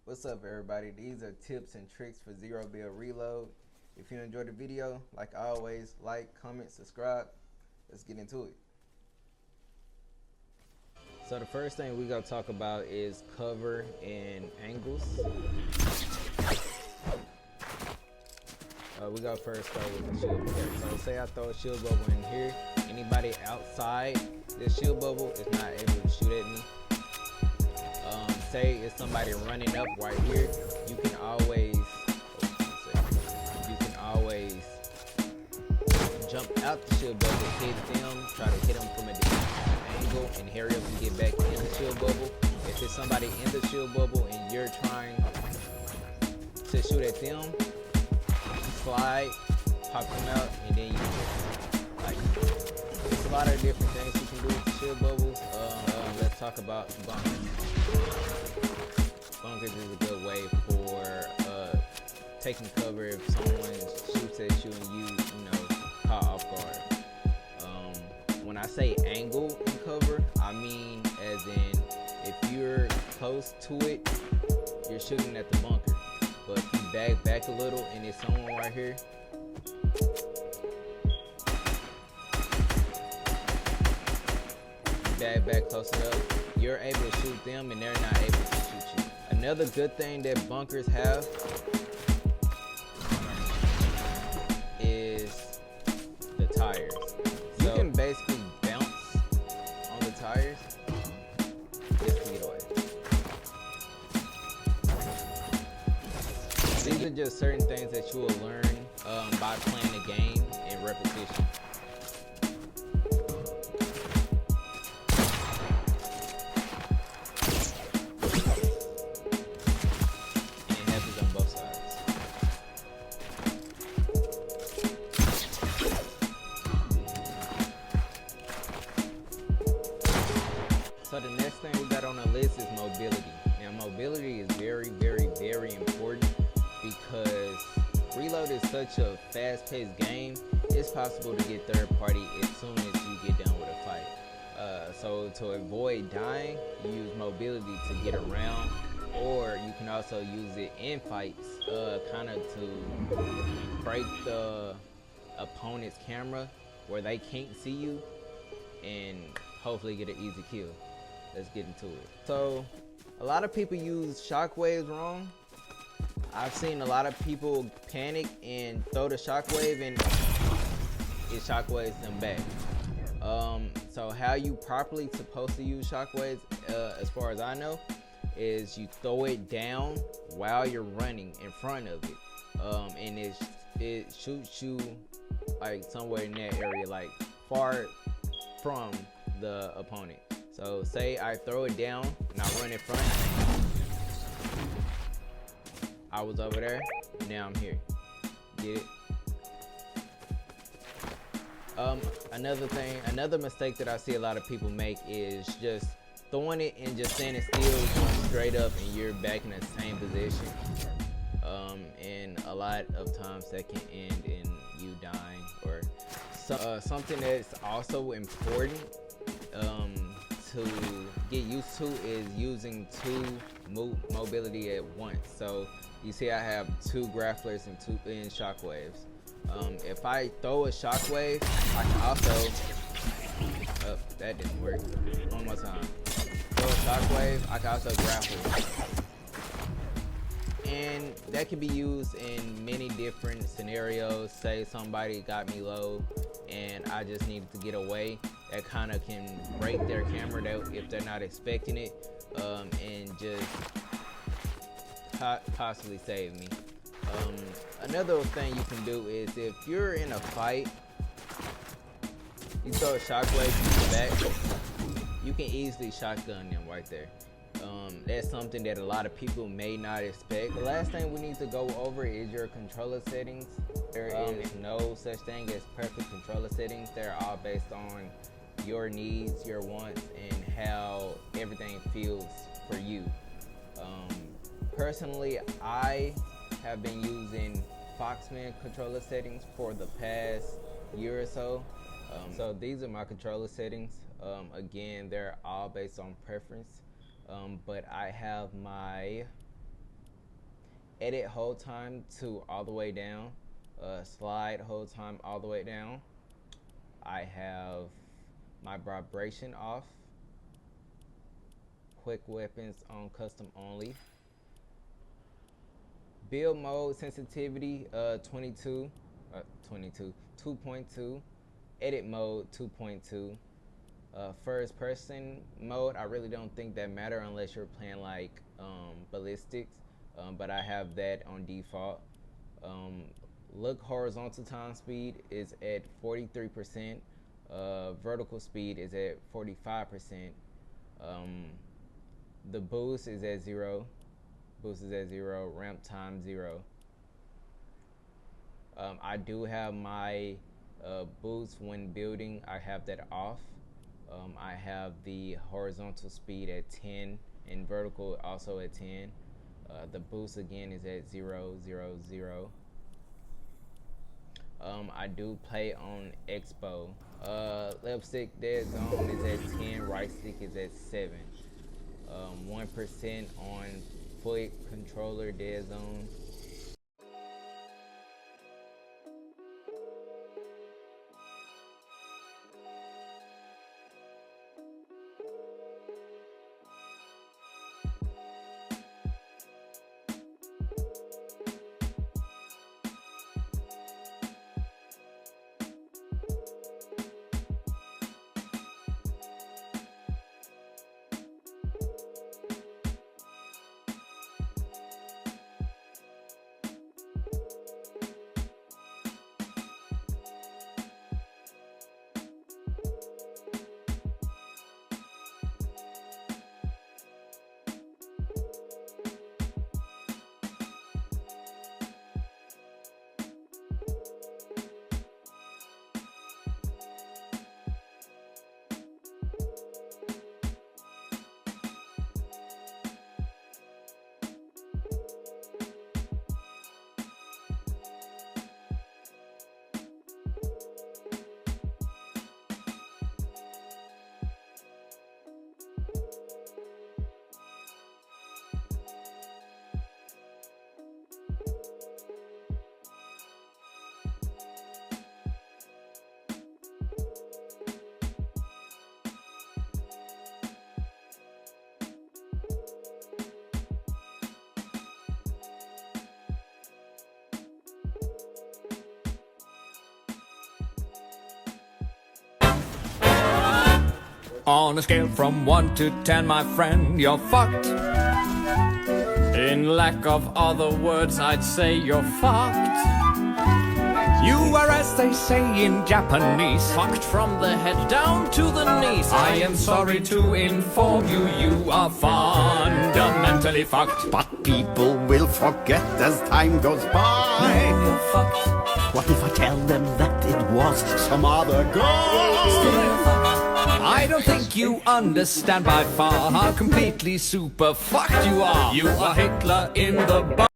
What's up, everybody? These are tips and tricks for zero build reload. If you enjoyed the video, like always, like, comment, subscribe. Let's get into it. So the first thing we gonna talk about is cover and angles. We gotta first start with the shield bubble. So say I throw a shield bubble in here. Anybody outside this shield bubble is not able to shoot at me. Say it's somebody running up right here, you can always jump out the shield bubble, hit them, try to hit them from a different angle, and hurry up and get back in the shield bubble. If it's somebody in the shield bubble and you're trying to shoot at them, slide, pop them out, and then you there's a lot of different things you can do with the shield bubbles. Let's talk about bunkers. Bunkers is a good way for taking cover if someone shoots at you and you caught off guard. When I say angle and cover, I mean as in if you're close to it, you're shooting at the bunker. But if you back a little and it's someone right here, back close enough, you're able to shoot them and they're not able to shoot you. Another good thing that bunkers have is the tires. So you can basically bounce on the tires just to get away. These are just certain things that you will learn by playing the game and repetition. So the next thing we got on the list is mobility. Now mobility is very important because Reload is such a fast-paced game. It's possible to get third party as soon as you get done with a fight. So to avoid dying, you use mobility to get around, or you can also use it in fights, kind of to break the opponent's camera where they can't see you and hopefully get an easy kill. Let's get into it. So a lot of people use shockwaves wrong. I've seen a lot of people panic and throw the shockwave and it shockwaves them back. So how you properly supposed to use shockwaves, as far as I know, is you throw it down while you're running in front of it, and it shoots you like somewhere in that area, like far from the opponent. So say I throw it down and I run in front, I was over there, now I'm here. Get it? Another mistake that I see a lot of people make is just throwing it and just standing still, going straight up, and you're back in the same position. And a lot of times that can end in you dying. Or something that's also important to get used to is using two mobility at once. So you see I have two grapplers and two shockwaves. If I throw a shockwave, I can also that didn't work. One more time. Throw a shockwave, I can also grapple. And that can be used in many different scenarios. Say somebody got me low and I just needed to get away. That kind of can break their camera if they're not expecting it, and just possibly save me. Another thing you can do is if you're in a fight, you throw a shockwave to the back, you can easily shotgun them right there. That's something that a lot of people may not expect. The last thing we need to go over is your controller settings. There is no such thing as perfect controller settings. They're all based on your needs, your wants, and how everything feels for you. Personally, I have been using Foxman controller settings for the past year or so. So these are my controller settings. Again, they're all based on preference. But I have my edit hold time to all the way down, slide hold time all the way down. I have my vibration off, quick weapons on custom only. Build mode sensitivity 2.2. Edit mode 2.2. First person mode, I really don't think that matter unless you're playing like ballistics, but I have that on default. Look horizontal time speed is at 43%. Vertical speed is at 45%. The boost is at 0. Ramp time 0. I do have my boost when building. I have that off. I have the horizontal speed at 10 and vertical also at 10. The boost again is at 0, 0, 0. I do play on Expo. Left stick dead zone is at 10, right stick is at 7. 1% on foot controller dead zone. On a scale from 1 to 10, my friend, you're fucked. In lack of other words, I'd say you're fucked. You are, as they say in Japanese, fucked from the head down to the knees. I am sorry to inform you, you are fundamentally fucked. But people will forget as time goes by. You're fucked. What if I tell them that it was some other guy? I don't think you understand by far how completely super fucked you are. You are Hitler in the